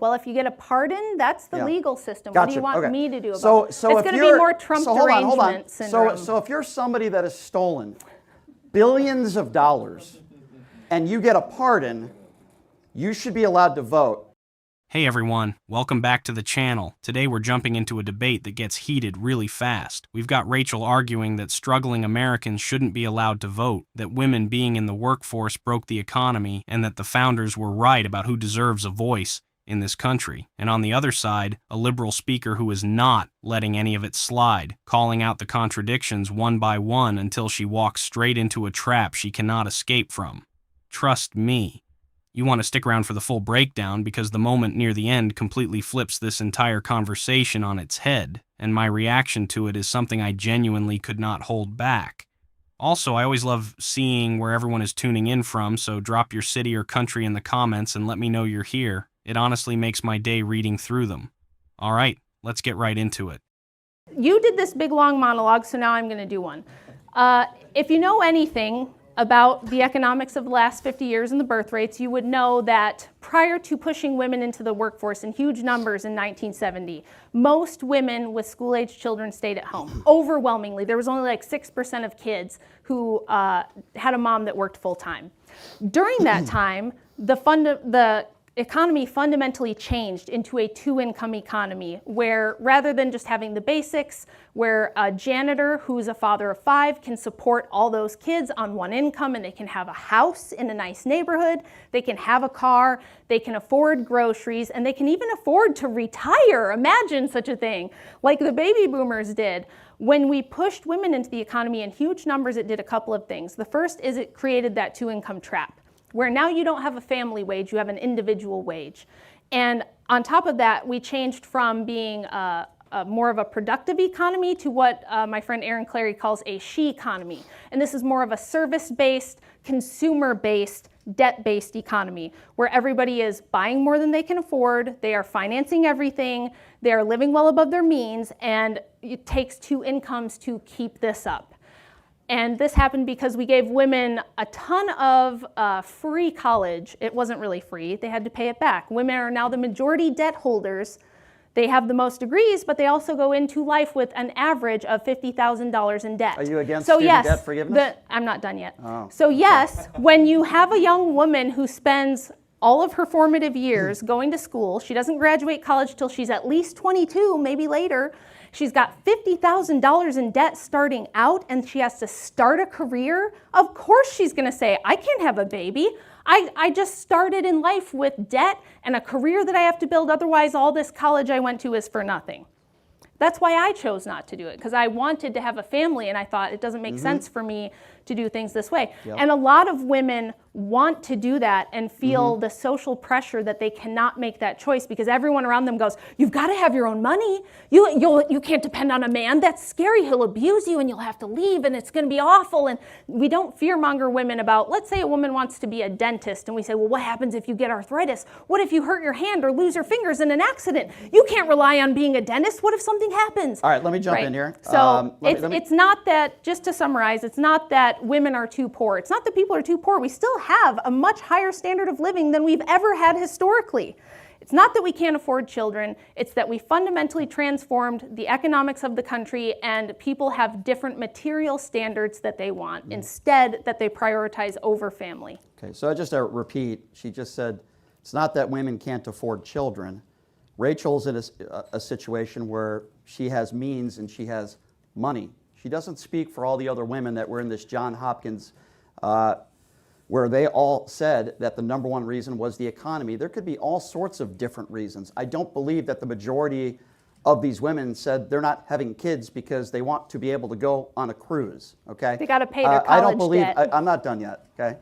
Well, if you get a pardon, that's the legal system. Gotcha. What do you want okay. me to do about it? So it's going to be more Trump derangement syndrome. So if you're somebody that has stolen billions of dollars and you get a pardon, you should be allowed to vote. Hey everyone, welcome back to the channel. Today we're jumping into a debate that gets heated really fast. We've got Rachel arguing that struggling Americans shouldn't be allowed to vote, that women being in the workforce broke the economy, and that the founders were right about who deserves a voice in this country. And on the other side, a liberal speaker who is not letting any of it slide, calling out the contradictions one by one until she walks straight into a trap she cannot escape from. Trust me. You want to stick around for the full breakdown because the moment near the end completely flips this entire conversation on its head, and my reaction to it is something I genuinely could not hold back. Also, I always love seeing where everyone is tuning in from, so drop your city or country in the comments and let me know you're here. It honestly makes my day reading through them. All right, let's get right into it. You did this big long monologue, so now I'm going to do one. If you know anything about the economics of the last 50 years and the birth rates, you would know that prior to pushing women into the workforce in huge numbers in 1970, most women with school-age children stayed at home. Overwhelmingly, there was only like 6% of kids who had a mom that worked full-time. During that time, the economy fundamentally changed into a two-income economy where rather than just having the basics, where a janitor who's a father of 5 can support all those kids on one income and they can have a house in a nice neighborhood, they can have a car, they can afford groceries, and they can even afford to retire. Imagine such a thing, like the baby boomers did. When we pushed women into the economy in huge numbers, it did a couple of things. The first is it created that two-income trap, where now you don't have a family wage, you have an individual wage. And on top of that, we changed from being more of a productive economy to what my friend Aaron Clary calls a she economy. And this is more of a service-based, consumer-based, debt-based economy, where everybody is buying more than they can afford, they are financing everything, they are living well above their means, and it takes two incomes to keep this up. And this happened because we gave women a ton of free college. It wasn't really free. They had to pay it back. Women are now the majority debt holders. They have the most degrees, but they also go into life with an average of $50,000 in debt. Are you against student debt forgiveness? I'm not done yet. Oh. So yes, when you have a young woman who spends all of her formative years going to school, she doesn't graduate college till she's at least 22, maybe later. She's got $50,000 in debt starting out, and she has to start a career. Of course she's going to say, I can't have a baby. I just started in life with debt and a career that I have to build. Otherwise, all this college I went to is for nothing. That's why I chose not to do it, because I wanted to have a family, and I thought it doesn't make sense for me to do things this way. Yep. And a lot of women want to do that and feel the social pressure that they cannot make that choice because everyone around them goes, you've got to have your own money. You can't depend on a man. That's scary. He'll abuse you and you'll have to leave and it's going to be awful. And we don't fearmonger women about, let's say a woman wants to be a dentist and we say, well, what happens if you get arthritis? What if you hurt your hand or lose your fingers in an accident? You can't rely on being a dentist. What if something happens? All right, let me jump in here. So it's not that, just to summarize, it's not that women are too poor. It's not that people are too poor. We still have a much higher standard of living than we've ever had historically. It's not that we can't afford children. It's that we fundamentally transformed the economics of the country and people have different material standards that they want instead that they prioritize over family. Okay, so just to repeat, she just said, it's not that women can't afford children. Rachel's in a situation where she has means and she has money. She doesn't speak for all the other women that were in this John Hopkins where they all said that the number one reason was the economy. There could be all sorts of different reasons. I don't believe that the majority of these women said they're not having kids because they want to be able to go on a cruise, okay? They got to pay their college debt. I'm not done yet, okay?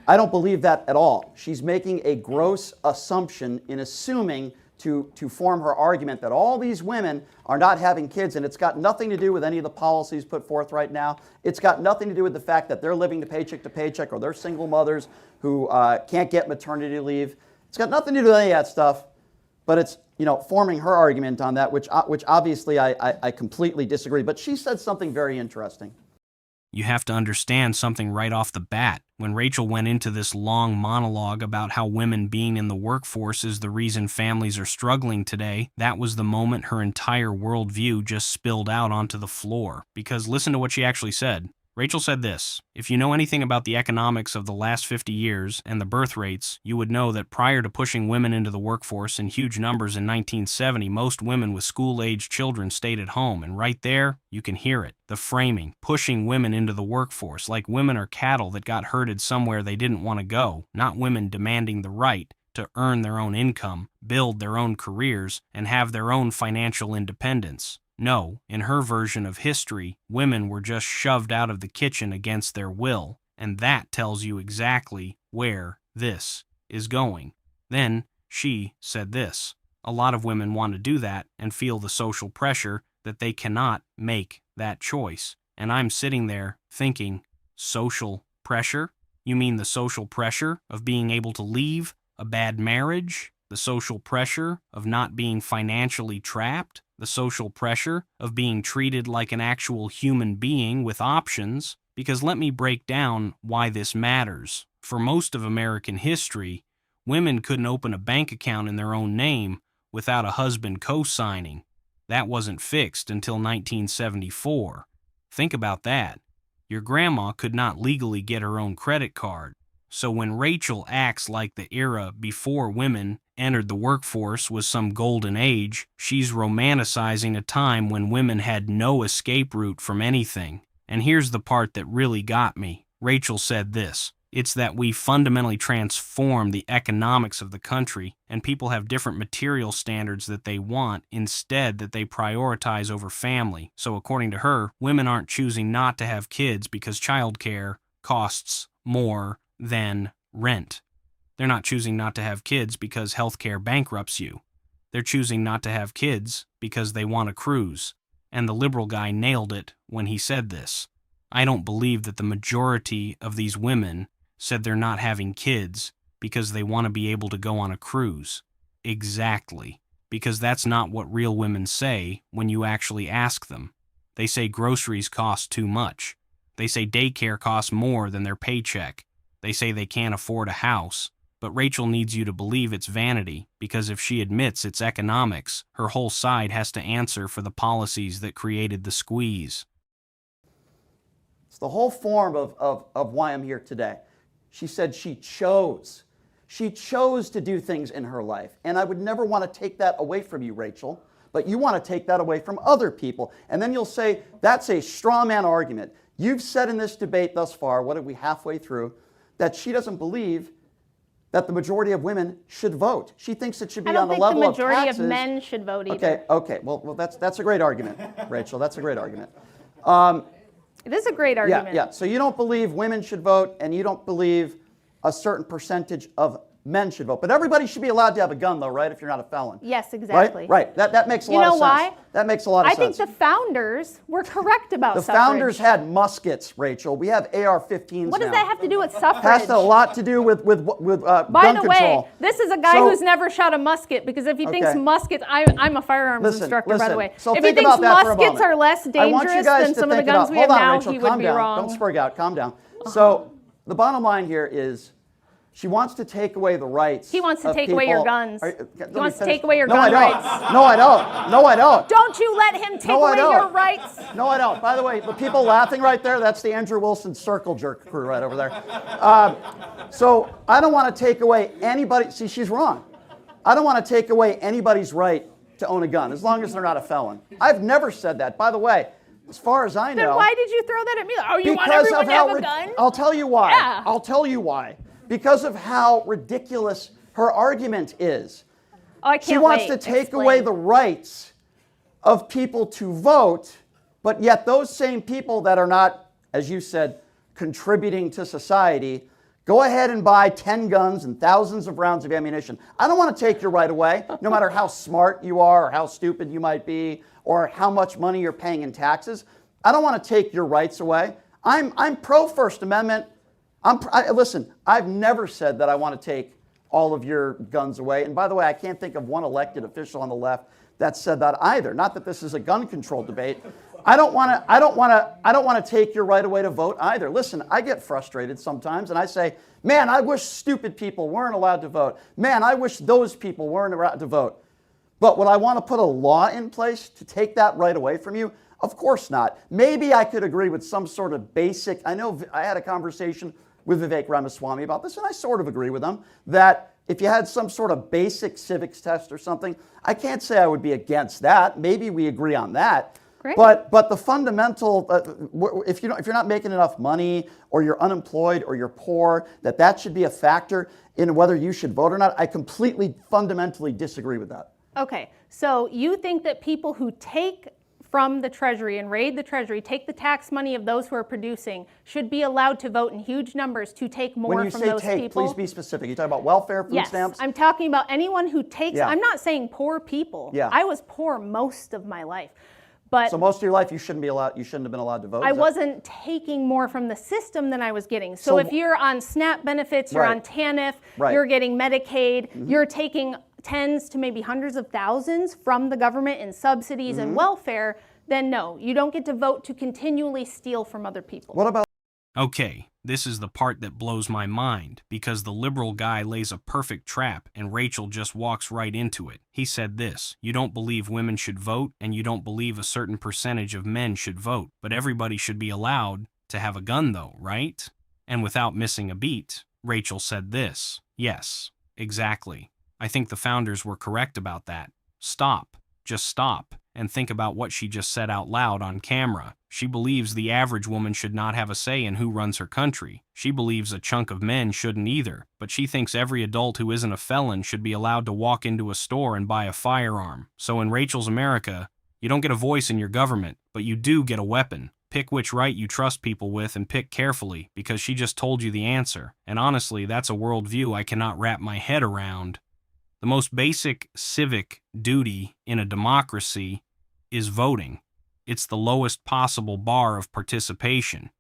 I don't believe that at all. She's making a gross assumption in assuming to form her argument that all these women are not having kids, and it's got nothing to do with any of the policies put forth right now. It's got nothing to do with the fact that they're living to paycheck or they're single mothers who can't get maternity leave. It's got nothing to do with any of that stuff, but it's forming her argument on that, which obviously I completely disagree. But she said something very interesting. you have to understand something right off the bat. When Rachel went into this long monologue about how women being in the workforce is the reason families are struggling today, that was the moment her entire worldview just spilled out onto the floor. Because listen to what she actually said. Rachel said this: if you know anything about the economics of the last 50 years and the birth rates, you would know that prior to pushing women into the workforce in huge numbers in 1970, most women with school-aged children stayed at home, and right there, you can hear it. The framing, pushing women into the workforce, like women are cattle that got herded somewhere they didn't want to go, not women demanding the right to earn their own income, build their own careers, and have their own financial independence. No, in her version of history, women were just shoved out of the kitchen against their will, and that tells you exactly where this is going. Then she said this: a lot of women want to do that and feel the social pressure that they cannot make that choice. And I'm sitting there thinking, social pressure? You mean the social pressure of being able to leave a bad marriage? The social pressure of not being financially trapped? The social pressure of being treated like an actual human being with options? Because let me break down why this matters. For most of American history, women couldn't open a bank account in their own name without a husband co-signing. That wasn't fixed until 1974. Think about that. Your grandma could not legally get her own credit card. So when Rachel acts like the era before women entered the workforce was some golden age, she's romanticizing a time when women had no escape route from anything. And here's the part that really got me. Rachel said this: it's that we fundamentally transform the economics of the country, and people have different material standards that they want instead that they prioritize over family. So according to her, women aren't choosing not to have kids because childcare costs more than rent. They're not choosing not to have kids because healthcare bankrupts you. They're choosing not to have kids because they want a cruise. And the liberal guy nailed it when he said this. I don't believe that the majority of these women said they're not having kids because they want to be able to go on a cruise. Exactly. Because that's not what real women say when you actually ask them. They say groceries cost too much. They say daycare costs more than their paycheck. They say they can't afford a house. But Rachel needs you to believe it's vanity, because if she admits it's economics, her whole side has to answer for the policies that created the squeeze. It's the whole form of why I'm here today. She said she chose. She chose to do things in her life. And I would never want to take that away from you, Rachel. But you want to take that away from other people. And then you'll say, that's a straw man argument. You've said in this debate thus far, what are we halfway through, that she doesn't believe that the majority of women should vote. She thinks it should be on the level of taxes. I don't think the majority of men should vote either. Okay. Well, that's a great argument, Rachel. That's a great argument. It is a great argument. Yeah. So you don't believe women should vote, and you don't believe a certain percentage of men should vote. But everybody should be allowed to have a gun, though, right? If you're not a felon. Yes, exactly. Right. That makes a lot of sense. You know why? That makes a lot of sense. I think the founders were correct about suffrage. The founders had muskets, Rachel. We have AR-15s What does now. that have to do with suffrage? Has a lot to do with By gun the control. way, this is a guy who's never shot a musket, because if he thinks muskets, I'm a firearms instructor, by the way. So if he think thinks about that for a muskets moment. are less dangerous than some of the guns we have now, Rachel, he would be wrong. Don't spurg out. Calm down. So the bottom line here is, she wants to take away the rights. He wants to of take people. away your guns. He wants to take away your No, gun I don't. rights. No, I don't. No, I don't. Don't you let him take away your rights. No, I don't. By the way, the people laughing right there, that's the Andrew Wilson circle jerk crew right over there. So I don't want to take away anybody. See, she's wrong. I don't want to take away anybody's right to own a gun, as long as they're not a felon. I've never said that. By the way, as far as I know. Then why did you throw that at me? Oh, you want everyone to have a gun? I'll tell you why. Yeah. I'll tell you why. Because of how ridiculous her argument is. Oh, I can't She wants to take away the rights of people to vote, but yet those same people that are not, as you said, contributing to society, go ahead and buy 10 guns and thousands of rounds of ammunition. I don't want to take your right away, no matter how smart you are or how stupid you might be or how much money you're paying in taxes. I don't want to take your rights away. I'm pro First Amendment. Listen, I've never said that I want to take all of your guns away. And by the way, I can't think of one elected official on the left that said that either. Not that this is a gun control debate. I don't want to take your right away to vote either. Listen, I get frustrated sometimes and I say, man, I wish stupid people weren't allowed to vote. Man, I wish those people weren't allowed to vote. But would I want to put a law in place to take that right away from you? Of course not. Maybe I could agree with some sort of basic, I know I had a conversation with Vivek Ramaswamy about this, and I sort of agree with him, that if you had some sort of basic civics test or something, I can't say I would be against that. Maybe we agree on that. Great. But the fundamental, if you're not making enough money, or you're unemployed, or you're poor, that should be a factor in whether you should vote or not, I completely fundamentally disagree with that. Okay, so you think that people who take from the Treasury and raid the Treasury, take the tax money of those who are producing, should be allowed to vote in huge numbers to take more from those people? When you say take, please be specific. You talking about welfare, food stamps? Yes, I'm talking about anyone who takes, Yeah. I'm not saying poor people. Yeah. I was poor most of my life. But So most of your life you shouldn't have been allowed to vote? I wasn't taking more from the system than I was getting. So if you're on SNAP benefits, you're Right. on TANF, Right. you're getting Medicaid, you're taking tens to maybe hundreds of thousands from the government in subsidies and welfare, then no, you don't get to vote to continually steal from other people. What about Okay, this is the part that blows my mind, because the liberal guy lays a perfect trap and Rachel just walks right into it. He said this: you don't believe women should vote, and you don't believe a certain percentage of men should vote, but everybody should be allowed to have a gun though, right? And without missing a beat, Rachel said this: yes, exactly. I think the founders were correct about that. Stop. Just stop and think about what she just said out loud on camera. She believes the average woman should not have a say in who runs her country. She believes a chunk of men shouldn't either, but she thinks every adult who isn't a felon should be allowed to walk into a store and buy a firearm. So in Rachel's America, you don't get a voice in your government, but you do get a weapon. Pick which right you trust people with and pick carefully, because she just told you the answer. And honestly, that's a worldview I cannot wrap my head around. The most basic civic duty in a democracy is voting. It's the lowest possible bar of participation.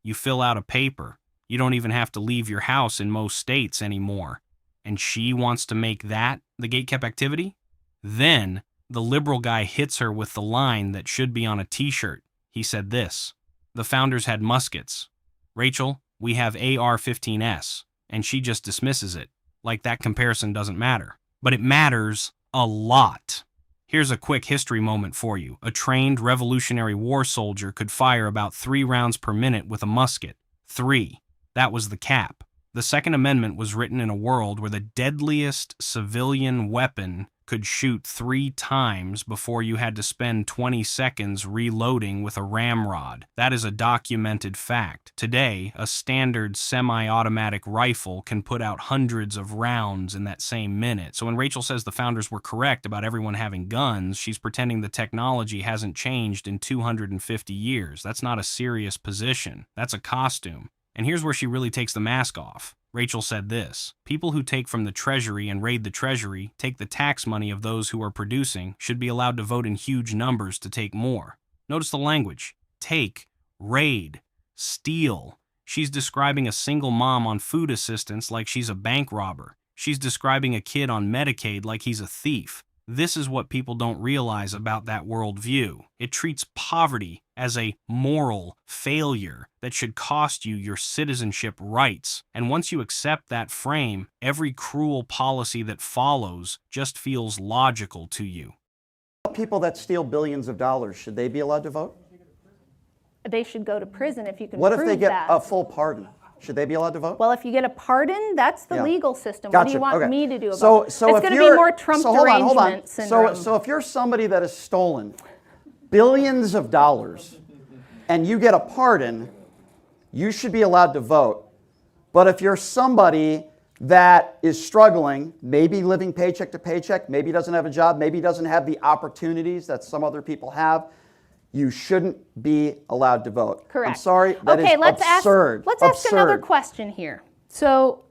You fill out a paper. You don't even have to leave your house in most states anymore. And she wants to make that the gatekept activity? Then the liberal guy hits her with the line that should be on a t-shirt. He said this: the founders had muskets. Rachel, we have AR-15S. And she just dismisses it, like that comparison doesn't matter. But it matters a lot. Here's a quick history moment for you. A trained Revolutionary War soldier could fire about 3 rounds per minute with a musket. 3. That was the cap. The Second Amendment was written in a world where the deadliest civilian weapon could shoot 3 times before you had to spend 20 seconds reloading with a ramrod. That is a documented fact. Today, a standard semi-automatic rifle can put out hundreds of rounds in that same minute. So when Rachel says the founders were correct about everyone having guns, she's pretending the technology hasn't changed in 250 years. That's not a serious position. That's a costume. And here's where she really takes the mask off. Rachel said this: people who take from the Treasury and raid the Treasury, take the tax money of those who are producing, should be allowed to vote in huge numbers to take more. Notice the language: take, raid, steal. She's describing a single mom on food assistance like she's a bank robber. She's describing a kid on Medicaid like he's a thief. This is what people don't realize about that worldview. It treats poverty as a moral failure that should cost you your citizenship rights. And once you accept that frame, every cruel policy that follows just feels logical to you. people that steal billions of dollars? Should they be allowed to vote? They should go to prison if you can What prove if they get that. a full pardon? Should they be allowed to vote? Well, if you get a pardon, that's the Yeah. legal system. Gotcha. What do you want Okay. me to do about So it? if It's going to be you're- more Trump hold on. derangement syndrome. So if you're somebody that has stolen billions of dollars and you get a pardon, you should be allowed to vote. But if you're somebody that is struggling, maybe living paycheck to paycheck, maybe doesn't have a job, maybe doesn't have the opportunities that some other people have, you shouldn't be allowed to vote. Correct. I'm sorry, that is absurd. Let's ask another question here. So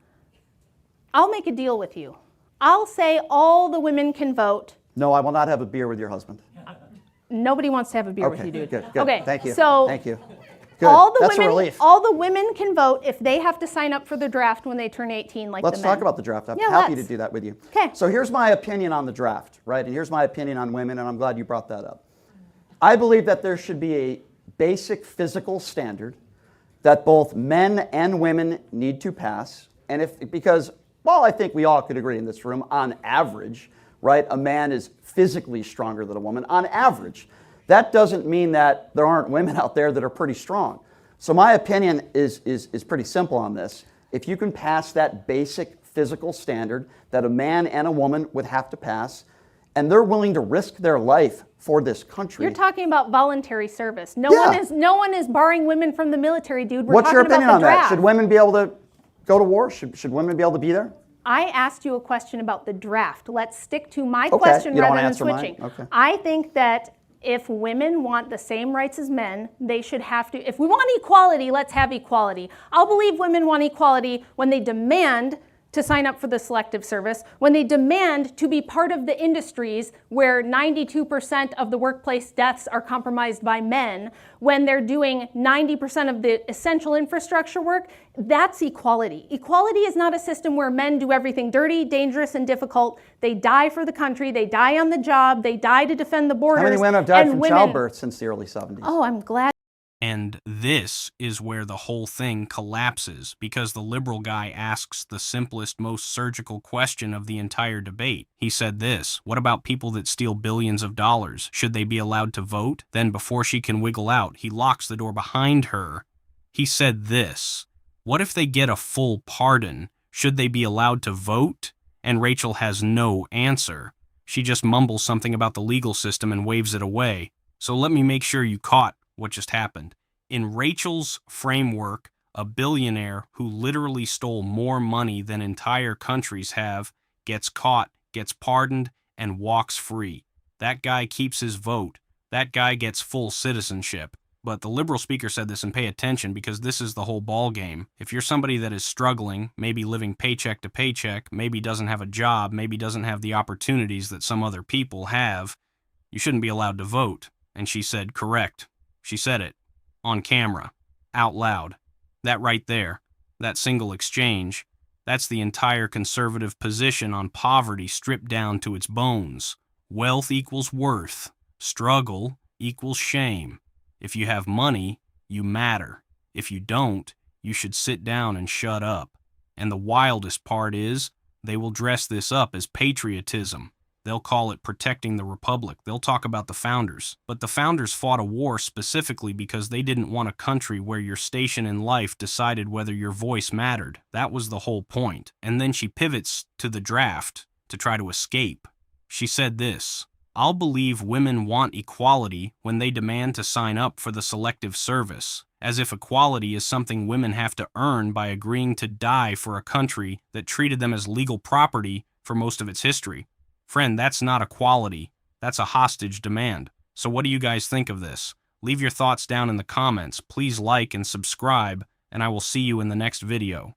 I'll make a deal with you. I'll say all the women can vote. No, I will not have a beer with your husband. Nobody wants to have a beer with you, dude. Good. Okay, Thank you. so Thank you. Good. all the That's women, a relief. all the women can vote if they have to sign up for the draft when they turn 18, like Let's the men. talk about the draft. I'm Yeah, happy let's. to do that with you. Okay. So here's my opinion on the draft, right? And here's my opinion on women, and I'm glad you brought that up. I believe that there should be a basic physical standard that both men and women need to pass. And because, well, I think we all could agree in this room, on average, right, a man is physically stronger than a woman, on average. That doesn't mean that there aren't women out there that are pretty strong. So my opinion is pretty simple on this. If you can pass that basic physical standard that a man and a woman would have to pass, and they're willing to risk their life for this country. You're talking about voluntary service. No one is barring women from the military, dude. We're What's talking your opinion about on the draft. that? Should women be able to go to war? Should women be able to be there? I asked you a question about the draft. Let's stick to my question you don't rather wanna than answer mine? switching. Okay. I think that if women want the same rights as men, they should have to. If we want equality, let's have equality. I'll believe women want equality when they demand to sign up for the selective service, when they demand to be part of the industries where 92% of the workplace deaths are compromised by men, when they're doing 90% of the essential infrastructure work. That's equality. Equality is not a system where men do everything dirty, dangerous, and difficult. They die for the country, they die on the job, they die to defend the borders. How many women have died from childbirth since the early 70s? Oh, I'm glad. And this is where the whole thing collapses, because the liberal guy asks the simplest, most surgical question of the entire debate. He said this: what about people that steal billions of dollars? Should they be allowed to vote? Then before she can wiggle out, he locks the door behind her. He said this: what if they get a full pardon? Should they be allowed to vote? And Rachel has no answer. She just mumbles something about the legal system and waves it away. So let me make sure you caught what just happened. In Rachel's framework, a billionaire who literally stole more money than entire countries have gets caught, gets pardoned, and walks free. That guy keeps his vote. That guy gets full citizenship. But the liberal speaker said this, and pay attention, because this is the whole ball game. If you're somebody that is struggling, maybe living paycheck to paycheck, maybe doesn't have a job, maybe doesn't have the opportunities that some other people have, you shouldn't be allowed to vote. And she said, correct. She said it. On camera. Out loud. That right there. That single exchange. That's the entire conservative position on poverty stripped down to its bones. Wealth equals worth. Struggle equals shame. If you have money, you matter. If you don't, you should sit down and shut up. And the wildest part is, they will dress this up as patriotism. They'll call it protecting the republic. They'll talk about the founders. But the founders fought a war specifically because they didn't want a country where your station in life decided whether your voice mattered. That was the whole point. And then she pivots to the draft to try to escape. She said this: I'll believe women want equality when they demand to sign up for the selective service, as if equality is something women have to earn by agreeing to die for a country that treated them as legal property for most of its history. Friend, that's not equality. That's a hostage demand. So what do you guys think of this? Leave your thoughts down in the comments. Please like and subscribe, and I will see you in the next video.